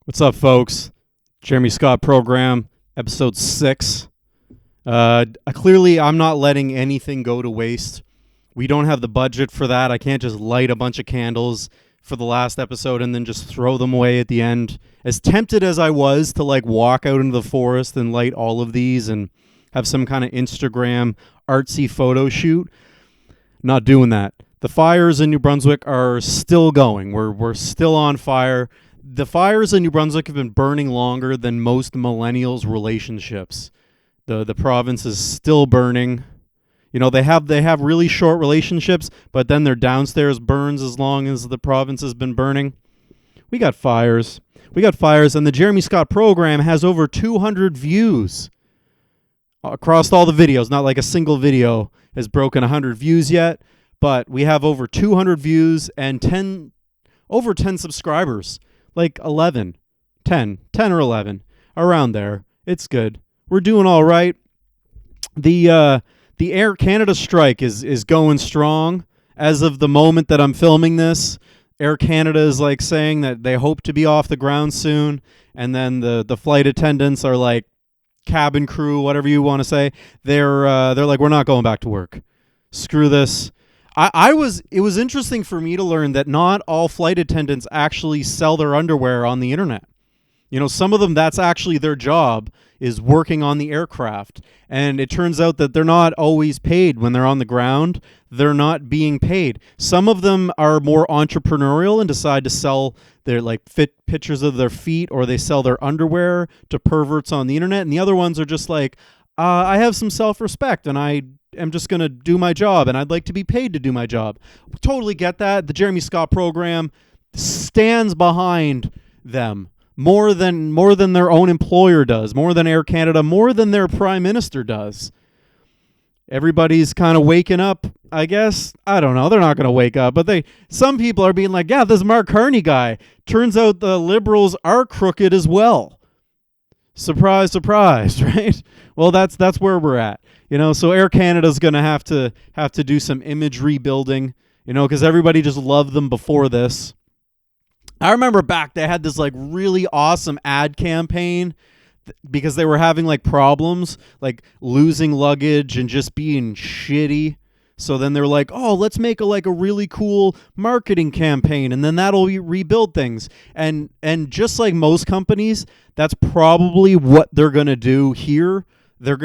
What's up, folks? Jeremy Scott Program, episode 6. Clearly, I'm not letting anything go to waste. We don't have the budget for that. I can't just light a bunch of candles for the last episode and then just throw them away at the end. As tempted as I was to walk out into the forest and light all of these and have some kind of Instagram artsy photo shoot, not doing that. The fires in New Brunswick are still going. We're still on fire. The fires in New Brunswick have been burning longer than most millennials' relationships. The province is still burning. You know, they have really short relationships, but then their downstairs burns as long as the province has been burning. We got fires. And the Jeremy Scott Program has over 200 views across all the videos. Not like a single video has broken 100 views yet, but we have over 200 views and over 10 subscribers. Like 11, 10 or 11, around there. It's good. We're doing all right. The Air Canada strike is going strong. As of the moment that I'm filming this, Air Canada is saying that they hope to be off the ground soon, and then the flight attendants are like, cabin crew, whatever you want to say, they're like, we're not going back to work. Screw this. It was interesting for me to learn that not all flight attendants actually sell their underwear on the internet. You know, some of them, that's actually their job, is working on the aircraft. And it turns out that they're not always paid when they're on the ground. They're not being paid. Some of them are more entrepreneurial and decide to sell their fit pictures of their feet, or they sell their underwear to perverts on the internet. And the other ones are just like, I have some self-respect and I'm just going to do my job, and I'd like to be paid to do my job. Totally get that. The Jeremy Scott Program stands behind them more than their own employer does, more than Air Canada, more than their prime minister does. Everybody's kind of waking up, I guess. I don't know. They're not going to wake up, but some people are being like, yeah, this Mark Carney guy. Turns out the Liberals are crooked as well. Surprise, surprise, right? Well, that's where we're at. You know, so Air Canada's going to have to do some image rebuilding, you know, because everybody just loved them before this. I remember back they had this really awesome ad campaign because they were having problems, losing luggage and just being shitty. So then they're like, oh, let's make a really cool marketing campaign, and then that'll rebuild things. And just like most companies, that's probably what they're going to do here. They're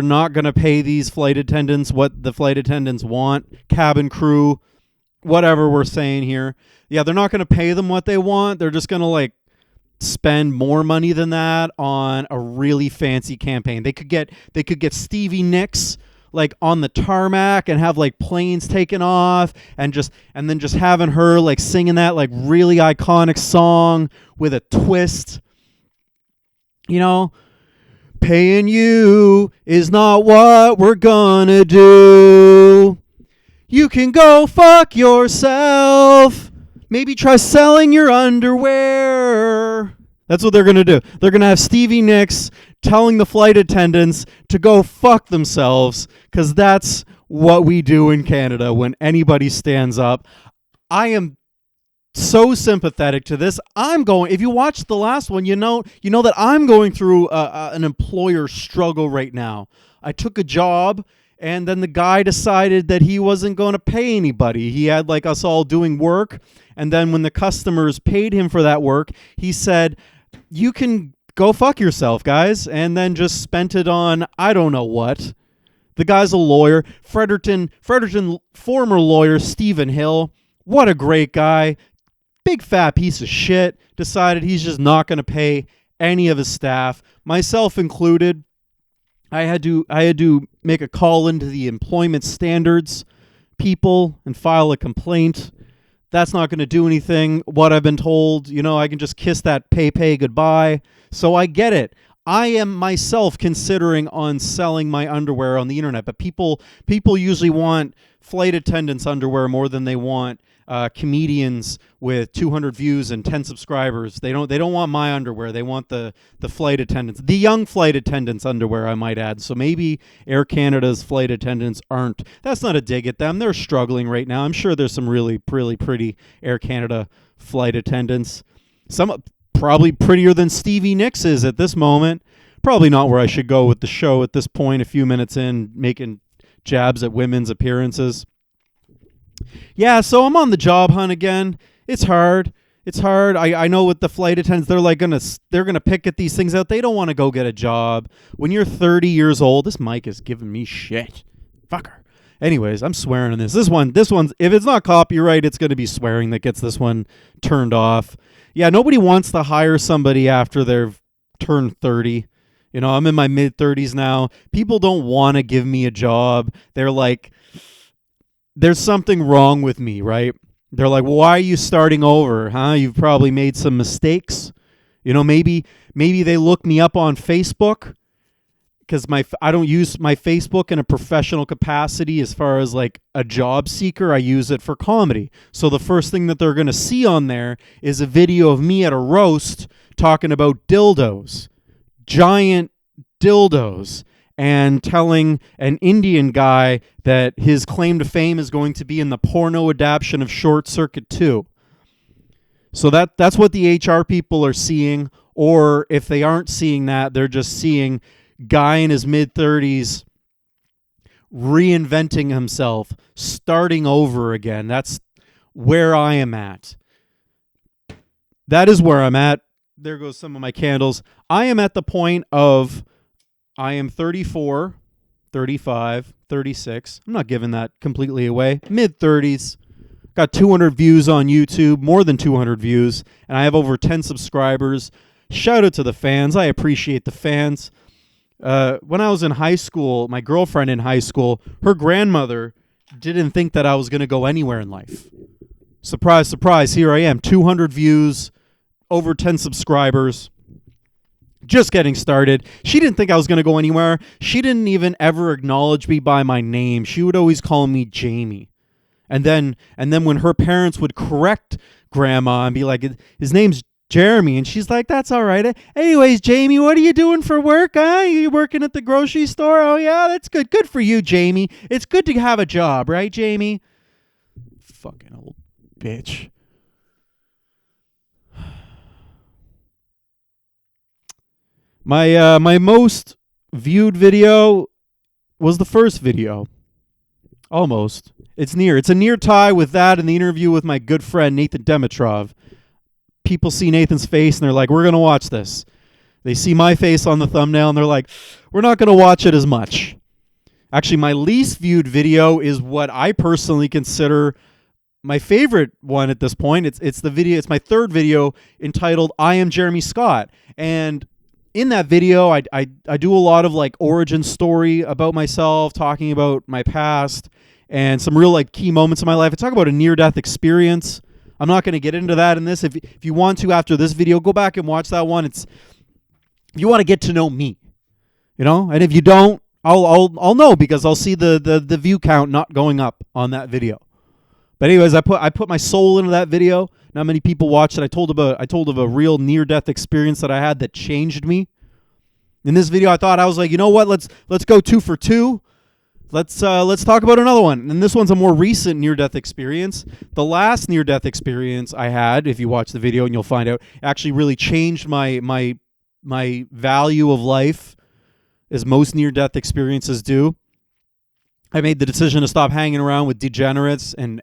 not going to pay these flight attendants what the flight attendants want, cabin crew, whatever we're saying here. Yeah, they're not going to pay them what they want. They're just going to spend more money than that on a really fancy campaign. They could get Stevie Nicks on the tarmac and have planes taken off and then just having her singing that really iconic song with a twist. You know, paying you is not what we're gonna do. You can go fuck yourself. Maybe try selling your underwear. That's what they're going to do. They're going to have Stevie Nicks telling the flight attendants to go fuck themselves, because that's what we do in Canada when anybody stands up. I am so sympathetic to this. If you watched the last one, you know that I'm going through an employer struggle right now. I took a job, and then the guy decided that he wasn't going to pay anybody. He had us all doing work, and then when the customers paid him for that work, he said, you can go fuck yourself, guys, and then just spent it on I don't know what. The guy's a lawyer. Fredericton former lawyer Stephen Hill. What a great guy. Big fat piece of shit. Decided he's just not going to pay any of his staff, myself included. I had to make a call into the employment standards people and file a complaint. That's not going to do anything. What I've been told, I can just kiss that pay goodbye. So I get it. I am myself considering on selling my underwear on the internet, but people usually want flight attendants' underwear more than they want comedians with 200 views and 10 subscribers. They don't want my underwear. They want the flight attendants, the young flight attendants' underwear, I might add. So maybe Air Canada's flight attendants aren't. That's not a dig at them. They're struggling right now. I'm sure there's some really pretty Air Canada flight attendants. probably prettier than Stevie Nicks is at this moment. Probably not where I should go with the show at this point, a few minutes in, making jabs at women's appearances. Yeah, so I'm on the job hunt again. It's hard. It's hard. I know with the flight attendants, they're gonna pick at these things out. They don't want to go get a job. When you're 30 years old, this mic is giving me shit. Fucker. Anyways, I'm swearing on this. This one's if it's not copyright, it's gonna be swearing that gets this one turned off. Yeah, nobody wants to hire somebody after they've turned 30. You know, I'm in my mid-30s now. People don't want to give me a job. They're like, there's something wrong with me, right? They're like, why are you starting over? Huh? You've probably made some mistakes. You know, maybe they look me up on Facebook because I don't use my Facebook in a professional capacity as far as like a job seeker. I use it for comedy. So the first thing that they're going to see on there is a video of me at a roast talking about dildos, giant dildos, and telling an Indian guy that his claim to fame is going to be in the porno adaptation of Short Circuit 2. So that's what the HR people are seeing, or if they aren't seeing that, they're just seeing guy in his mid-30s reinventing himself, starting over again. That's where I am at. That is where I'm at. There goes some of my candles. I am at the point of I am 34, 35, 36. I'm not giving that completely away. Mid-30s. Got 200 views on YouTube, more than 200 views, and I have over 10 subscribers. Shout out to the fans. I appreciate the fans. When I was in high school, my girlfriend in high school, her grandmother didn't think that I was going to go anywhere in life. Surprise, surprise, here I am. 200 views, over 10 subscribers. Just getting started. She didn't think I was going to go anywhere. She didn't even ever acknowledge me by my name. She would always call me Jamie. And then when her parents would correct Grandma and be like, his name's Jeremy, and she's like, that's all right. Anyways, Jamie, what are you doing for work? Huh? You working at the grocery store? Oh, yeah, that's good. Good for you, Jamie. It's good to have a job, right, Jamie? Fucking old bitch. My most viewed video was the first video. Almost. It's near. It's a near tie with that and the interview with my good friend Nathan Dimitrov. People see Nathan's face and they're like, we're going to watch this. They see my face on the thumbnail and they're like, we're not going to watch it as much. Actually, my least viewed video is what I personally consider my favorite one at this point. It's the video. It's my third video entitled I Am Jeremy Scott. And in that video, I do a lot of like origin story about myself, talking about my past and some real like key moments in my life. I talk about a near-death experience. I'm not going to get into that in this. If you want to after this video, go back and watch that one. If you want to get to know me, you know, and if you don't, I'll know because I'll see the view count not going up on that video. But anyways, I put my soul into that video. Not many people watched it. I told of a real near-death experience that I had that changed me. In this video, I was like, you know what? Let's go 2 for 2. Let's talk about another one. And this one's a more recent near-death experience. The last near-death experience I had, if you watch the video and you'll find out, actually really changed my value of life, as most near-death experiences do. I made the decision to stop hanging around with degenerates and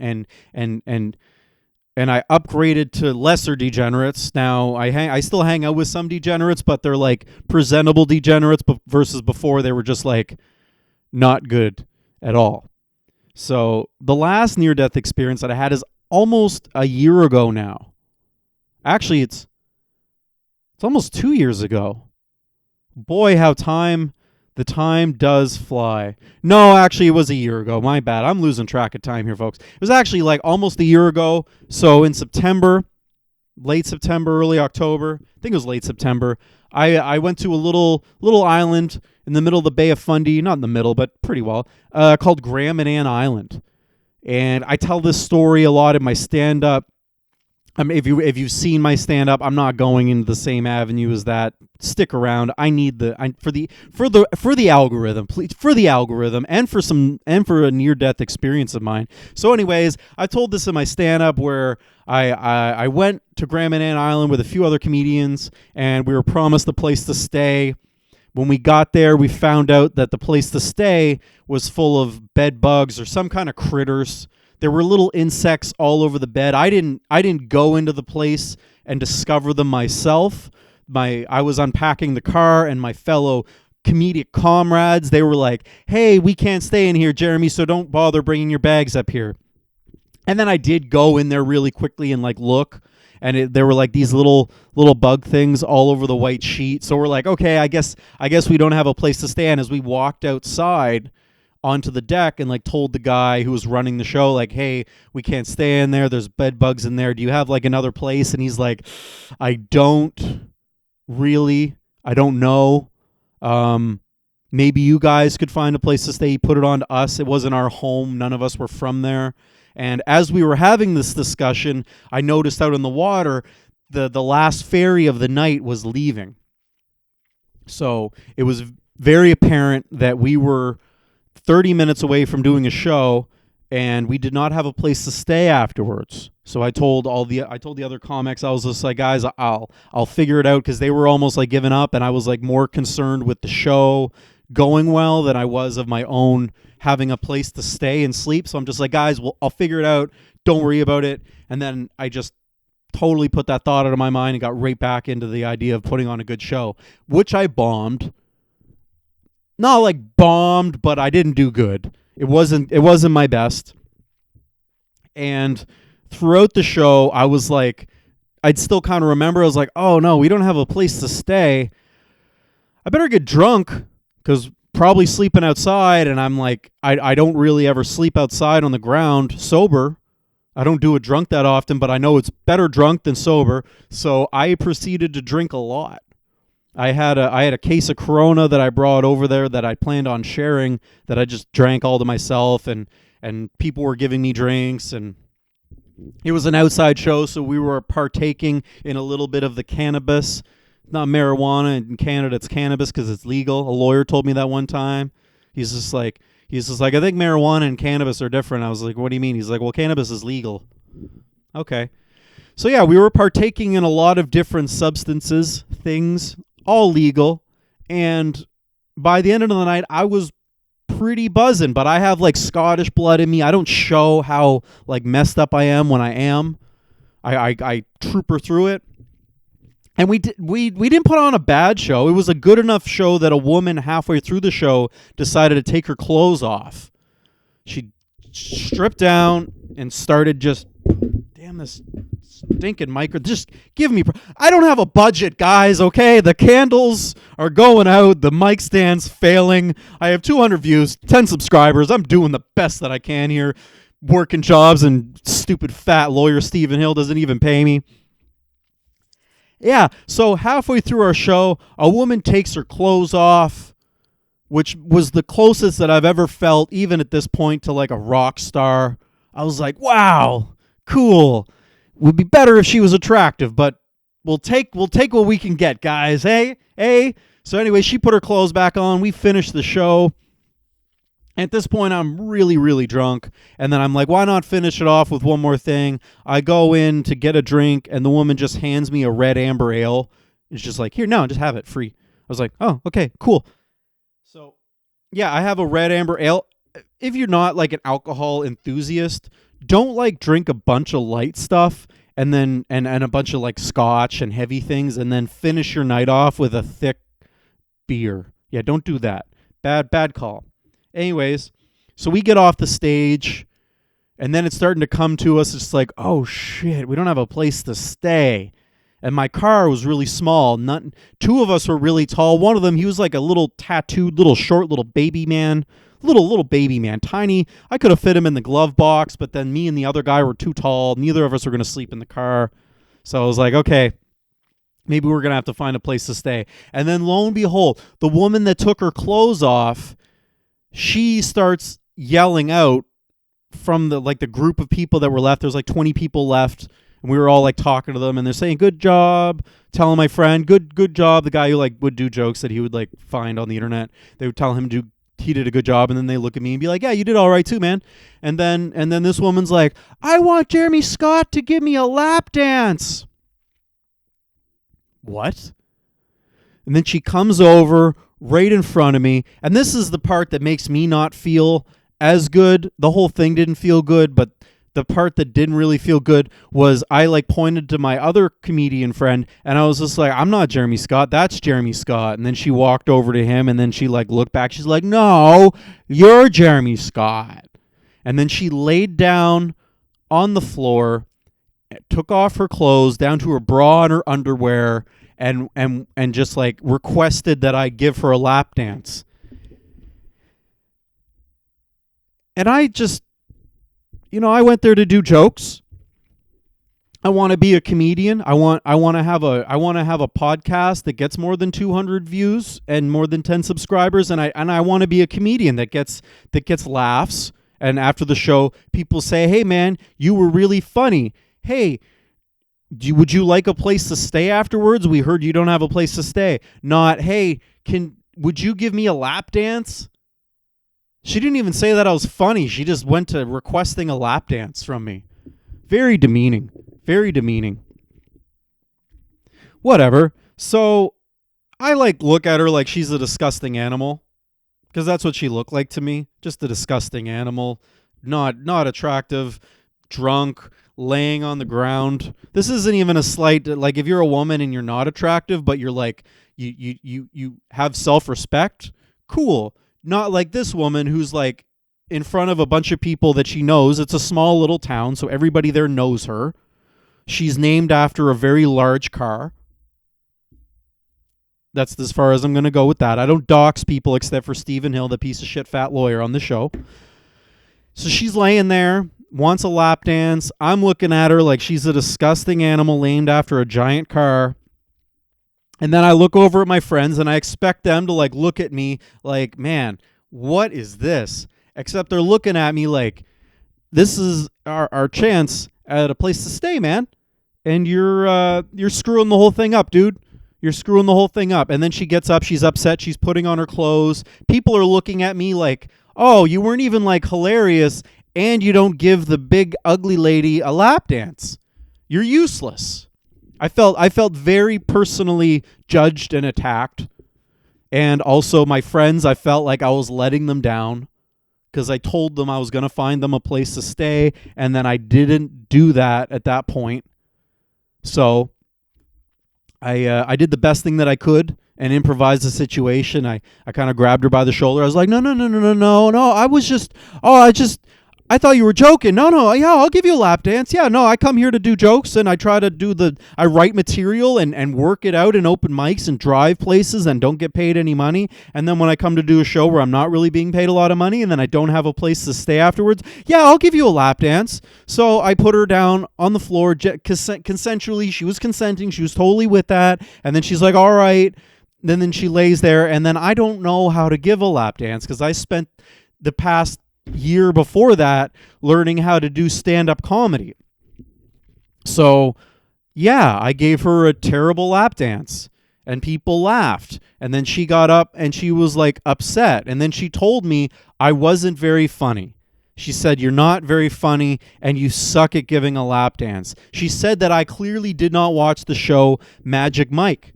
I upgraded to lesser degenerates. Now I still hang out with some degenerates, but they're like presentable degenerates versus before they were just like not good at all. So the last near-death experience that I had is almost a year ago now. Actually, it's almost 2 years ago. Boy, how the time does fly. No, actually, it was a year ago. My bad. I'm losing track of time here, folks. It was actually like almost a year ago. So in September, late September, early October, I think it was late September, I went to a little island in the middle of the Bay of Fundy, not in the middle, but pretty well, called Graham and Ann Island. And I tell this story a lot in my stand-up. If you've seen my stand up, I'm not going into the same avenue as that. Stick around. I need for the algorithm, please, for the algorithm, and for a near death experience of mine. So, anyways, I told this in my stand up where I went to Grand Manan Island with a few other comedians, and we were promised a place to stay. When we got there, we found out that the place to stay was full of bed bugs or some kind of critters. There were little insects all over the bed. I didn't go into the place and discover them myself. I was unpacking the car, and my fellow comedic comrades, they were like, "Hey, we can't stay in here, Jeremy, so don't bother bringing your bags up here." And then I did go in there really quickly and look, and there were these little bug things all over the white sheet. So we're like, okay, I guess we don't have a place to stay. And as we walked outside onto the deck and told the guy who was running the show, hey, we can't stay in there, there's bed bugs in there, do you have another place? And he's like, I don't know. Maybe you guys could find a place to stay. He put it on to us. It wasn't our home. None of us were from there. And as we were having this discussion, I noticed out in the water the last ferry of the night was leaving. So it was very apparent that we were 30 minutes away from doing a show, and we did not have a place to stay afterwards. So I told the other comics, I was just like, guys, I'll figure it out, because they were almost giving up, and I was more concerned with the show going well than I was of my own having a place to stay and sleep. So I'm just like, guys, I'll figure it out. Don't worry about it. And then I just totally put that thought out of my mind and got right back into the idea of putting on a good show, which I bombed. Not bombed, but I didn't do good. It wasn't my best. And throughout the show, I was I'd still kind of remember, I was like, oh no, we don't have a place to stay. I better get drunk, because probably sleeping outside, and I'm I don't really ever sleep outside on the ground sober. I don't do it drunk that often, but I know it's better drunk than sober. So I proceeded to drink a lot. I had a case of Corona that I brought over there that I planned on sharing, that I just drank all to myself, and people were giving me drinks, and it was an outside show, so we were partaking in a little bit of the cannabis. Not marijuana. In Canada, it's cannabis because it's legal. A lawyer told me that one time. He's just like, I think marijuana and cannabis are different. I was like, what do you mean? He's like, well, cannabis is legal. Okay. So yeah, we were partaking in a lot of different substances, things, all legal. And by the end of the night, I was pretty buzzing, but I have Scottish blood in me. I don't show how messed up I am when I am. I trooper through it. And we didn't put on a bad show. It was a good enough show that a woman halfway through the show decided to take her clothes off. She stripped down and started just, damn this stinking micro. Just give me. I don't have a budget, guys, okay? The candles are going out. The mic stand's failing. I have 200 views, 10 subscribers. I'm doing the best that I can here. Working jobs, and stupid fat lawyer Stephen Hill doesn't even pay me. Yeah, so halfway through our show, a woman takes her clothes off, which was the closest that I've ever felt, even at this point, to a rock star. I was like, wow, cool. Would be better if she was attractive, but we'll take what we can get, guys. Hey. So anyway, she put her clothes back on. We finished the show. At this point, I'm really, really drunk. And then I'm like, why not finish it off with one more thing? I go in to get a drink, and the woman just hands me a red amber ale. It's just like, here, no, just have it free. I was like, oh, okay, cool. So, yeah, I have a red amber ale. If you're not an alcohol enthusiast, don't drink a bunch of light stuff and then and a bunch of scotch and heavy things, and then finish your night off with a thick beer. Yeah, don't do that. Bad call. Anyways, so we get off the stage, and then it's starting to come to us. It's like, oh shit, we don't have a place to stay. And my car was really small. Two of us were really tall. One of them, he was a little tattooed, short little baby man. Little baby man, tiny. I could have fit him in the glove box, but then me and the other guy were too tall. Neither of us were going to sleep in the car. So I was like, okay, maybe we're going to have to find a place to stay. And then lo and behold, the woman that took her clothes off, she starts yelling out from the group of people that were left. There's 20 people left And we were all like talking to them, and they're saying, "Good job." Telling my friend, "Good job." The guy who like would do jokes that he would like find on the internet, they would tell him he did a good job, and then they look at me and be like, "Yeah, you did all right too, man." And then this woman's like, "I want Jeremy Scott to give me a lap dance." What? And then she comes over right in front of me, and this is the part that makes me not feel as good. The whole thing didn't feel good, but the part that didn't really feel good was I like pointed to my other comedian friend, and I was just like, "I'm not Jeremy Scott, that's Jeremy Scott." And then she walked over to him, and then she like looked back. She's like, "No, you're Jeremy Scott." And then she laid down on the floor, took off her clothes down to her bra and her underwear, and just like requested that I give her a lap dance. And I just, I went there to do jokes. I want to be a comedian. I want to have a podcast that gets more than 200 views and more than 10 subscribers, and I want to be a comedian that gets laughs. And after the show, people say, "Hey man, you were really funny. Hey, would you like a place to stay afterwards? We heard you don't have a place to stay." Not, "Hey, would you give me a lap dance?" She didn't even say that I was funny. She just went to requesting a lap dance from me. Very demeaning. Very demeaning. Whatever. So I like look at her like she's a disgusting animal, because that's what she looked like to me. Just a disgusting animal. Not attractive, drunk, laying on the ground. This isn't even a slight, like if you're a woman and you're not attractive, but you're like, you have self-respect, cool. Not like this woman who's like in front of a bunch of people that she knows. It's a small little town, so everybody there knows her. She's named after a very large car. That's as far as I'm going to go with that. I don't dox people except for Stephen Hill, the piece of shit fat lawyer on the show. So she's laying there, wants a lap dance. I'm looking at her like she's a disgusting animal named after a giant car. And then I look over at my friends and I expect them to like look at me like, "Man, what is this?" Except they're looking at me like, "This is our chance at a place to stay, man. And you're screwing the whole thing up, dude. You're screwing the whole thing up." And then she gets up, she's upset, she's putting on her clothes. People are looking at me like, "Oh, you weren't even like hilarious, and you don't give the big ugly lady a lap dance. You're useless." I felt very personally judged and attacked. And also my friends, I felt like I was letting them down because I told them I was going to find them a place to stay, and then I didn't do that at that point. So I did the best thing that I could and improvised the situation. I kind of grabbed her by the shoulder. I was like, "No. I thought you were joking. No. Yeah, I'll give you a lap dance. Yeah, no, I come here to do jokes, and I try to I write material and work it out in open mics and drive places and don't get paid any money. And then when I come to do a show where I'm not really being paid a lot of money and then I don't have a place to stay afterwards, yeah, I'll give you a lap dance." So I put her down on the floor consensually. She was consenting. She was totally with that. And then she's like, "All right." Then she lays there, and then I don't know how to give a lap dance because I spent the past year before that learning how to do stand-up comedy. So yeah, I gave her a terrible lap dance and people laughed, and then she got up and she was like upset, and then she told me I wasn't very funny. She said, "You're not very funny and you suck at giving a lap dance." She said that I clearly did not watch the show Magic Mike.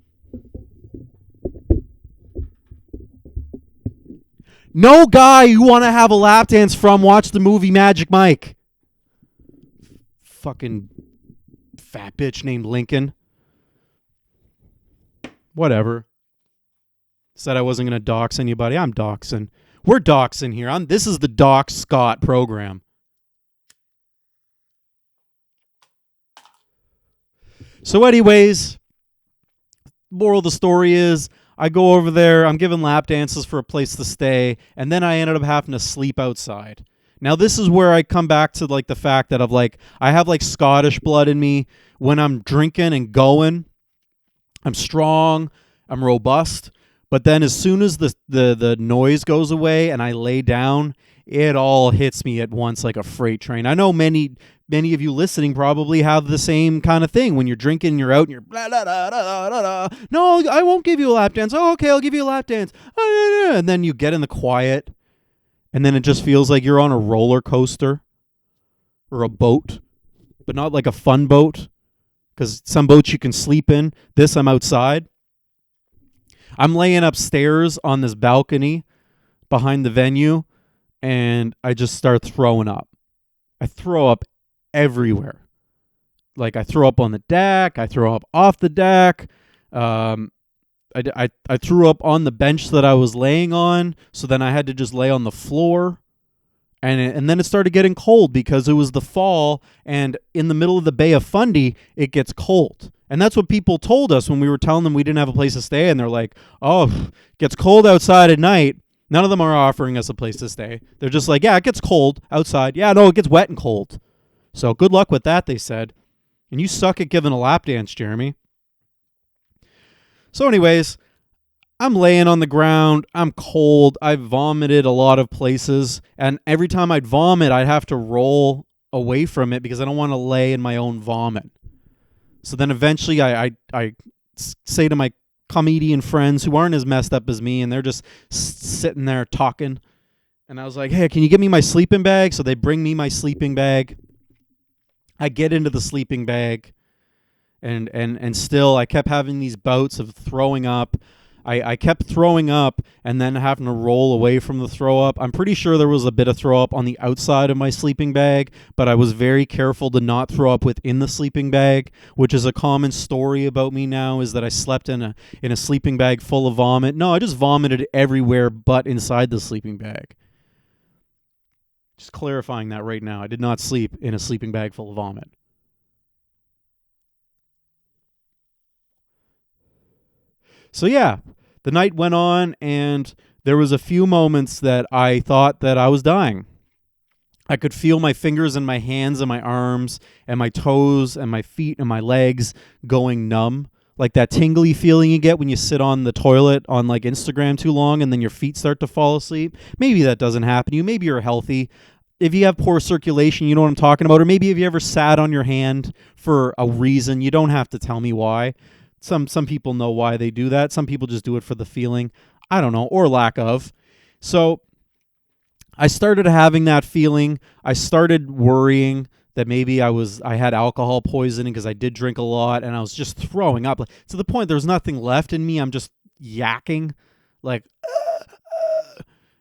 No guy you want to have a lap dance from watched the movie Magic Mike. Fucking fat bitch named Lincoln. Whatever. Said I wasn't going to dox anybody. I'm doxing. We're doxing here. This is the Dox Scott program. So anyways, moral of the story is, I go over there, I'm giving lap dances for a place to stay, and then I ended up having to sleep outside. Now this is where I come back to like the fact that I have like Scottish blood in me. When I'm drinking and going, I'm strong, I'm robust, but then as soon as the noise goes away and I lay down, it all hits me at once like a freight train. I know many many of you listening probably have the same kind of thing. When you're drinking, you're out and you're blah, blah, blah, blah, blah, blah. No, I won't give you a lap dance. Oh, okay, I'll give you a lap dance. And then you get in the quiet, and then it just feels like you're on a roller coaster or a boat, but not like a fun boat, because some boats you can sleep in. This, I'm outside. I'm laying upstairs on this balcony behind the venue, and I just start throwing up. I throw up everywhere. Like, I throw up on the deck. I throw up off the deck. I threw up on the bench that I was laying on, so then I had to just lay on the floor. And then it started getting cold because it was the fall, and in the middle of the Bay of Fundy, it gets cold. And that's what people told us when we were telling them we didn't have a place to stay, and they're like, oh, it gets cold outside at night. None of them are offering us a place to stay. They're just like, yeah, it gets cold outside. Yeah, no, it gets wet and cold. So good luck with that, they said. And you suck at giving a lap dance, Jeremy. So anyways, I'm laying on the ground. I'm cold. I vomited a lot of places. And every time I'd vomit, I'd have to roll away from it because I don't want to lay in my own vomit. So then eventually I say to my comedian friends who aren't as messed up as me, and they're just sitting there talking. And I was like, hey, can you give me my sleeping bag? So they bring me my sleeping bag. I get into the sleeping bag, and still I kept having these bouts of throwing up. I kept throwing up and then having to roll away from the throw up. I'm pretty sure there was a bit of throw up on the outside of my sleeping bag, but I was very careful to not throw up within the sleeping bag, which is a common story about me now, is that I slept in a sleeping bag full of vomit. No, I just vomited everywhere but inside the sleeping bag. Just clarifying that right now. I did not sleep in a sleeping bag full of vomit. So yeah, the night went on, and there was a few moments that I thought that I was dying. I could feel my fingers and my hands and my arms and my toes and my feet and my legs going numb. Like that tingly feeling you get when you sit on the toilet on like Instagram too long and then your feet start to fall asleep. Maybe that doesn't happen to you. Maybe you're healthy. If you have poor circulation, you know what I'm talking about. Or maybe if you ever sat on your hand for a reason, you don't have to tell me why. Some people know why they do that. Some people just do it for the feeling. I don't know, or lack of. So I started having that feeling. I started worrying that maybe I had alcohol poisoning because I did drink a lot, and I was just throwing up to the point there was nothing left in me. I'm just yakking, like,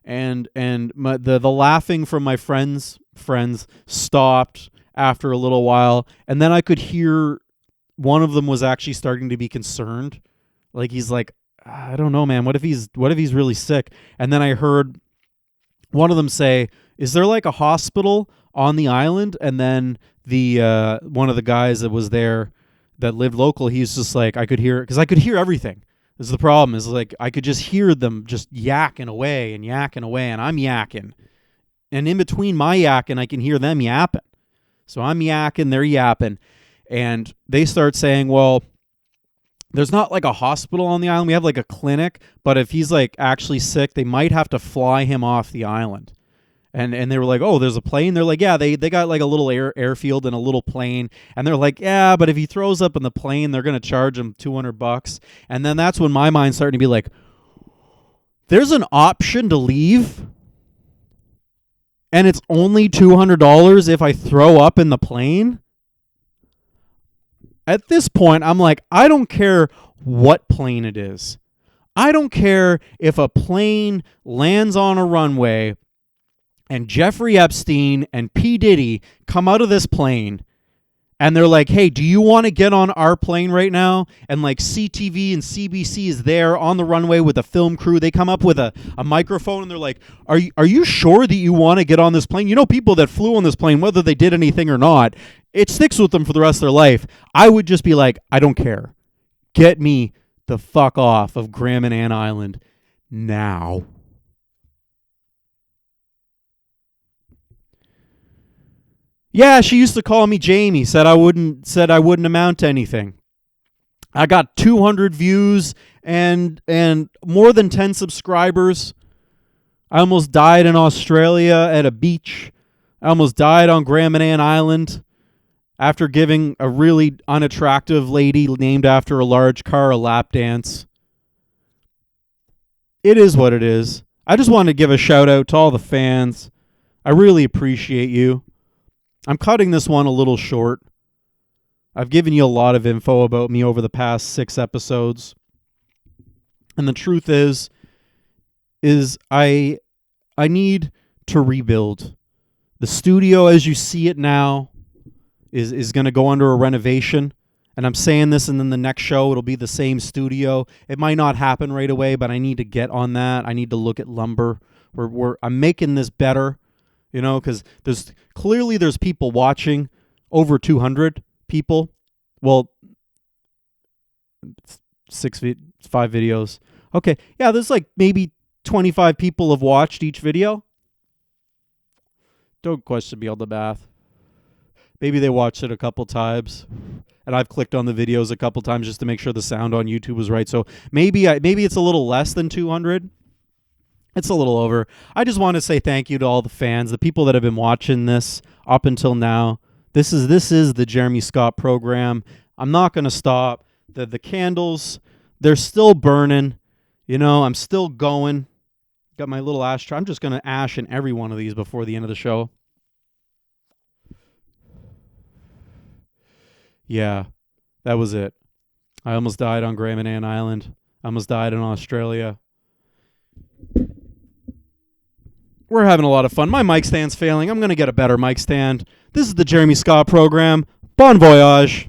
and the laughing from my friends stopped after a little while, and then I could hear one of them was actually starting to be concerned. Like, he's like, I don't know, man. What if he's really sick? And then I heard one of them say, is there like a hospital on the island? And then the one of the guys that was there that lived local, he's just like, I could hear, because I could hear everything. This is the problem, is like I could just hear them just yakking away, and I'm yakking. And in between my yakking, I can hear them yapping. So I'm yakking, they're yapping. And they start saying, well, there's not like a hospital on the island. We have like a clinic, but if he's like actually sick, they might have to fly him off the island. And they were like, oh, there's a plane? They're like, yeah, they got like a little airfield and a little plane. And they're like, yeah, but if he throws up in the plane, they're going to charge him $200. And then that's when my mind's starting to be like, there's an option to leave, and it's only $200 if I throw up in the plane? At this point, I'm like, I don't care what plane it is. I don't care if a plane lands on a runway and Jeffrey Epstein and P. Diddy come out of this plane and they're like, hey, do you want to get on our plane right now? And like CTV and CBC is there on the runway with a film crew. They come up with a microphone and they're like, are you sure that you want to get on this plane? You know, people that flew on this plane, whether they did anything or not, it sticks with them for the rest of their life. I would just be like, I don't care. Get me the fuck off of Graham and Ann Island now. Yeah, she used to call me Jamie, said I wouldn't amount to anything. I got 200 views and more than 10 subscribers. I almost died in Australia at a beach. I almost died on Graham and Ann Island. after giving a really unattractive lady named after a large car a lap dance. It is what it is. I just wanted to give a shout out to all the fans. I really appreciate you. I'm cutting this one a little short. I've given you a lot of info about me over the past 6 episodes. And the truth is I need to rebuild. The studio as you see it now is going to go under a renovation. And I'm saying this, and then the next show it'll be the same studio. It might not happen right away, but I need to get on that. I need to look at lumber. I'm making this better, because there's people watching, over 200 people. Well, 5 videos. Okay, yeah, there's like maybe 25 people have watched each video. Don't question me on the math. Maybe they watched it a couple times, and I've clicked on the videos a couple times just to make sure the sound on YouTube was right. So maybe it's a little less than 200. It's a little over. I just want to say thank you to all the fans, the people that have been watching this up until now. This is the Jeremy Scott program. I'm not going to stop. The candles, they're still burning. I'm still going. Got my little ashtray. I'm just going to ash in every one of these before the end of the show. Yeah, that was it. I almost died on Graham and Ann Island. I almost died in Australia. We're having a lot of fun. My mic stand's failing. I'm going to get a better mic stand. This is the Jeremy Scott program. Bon voyage.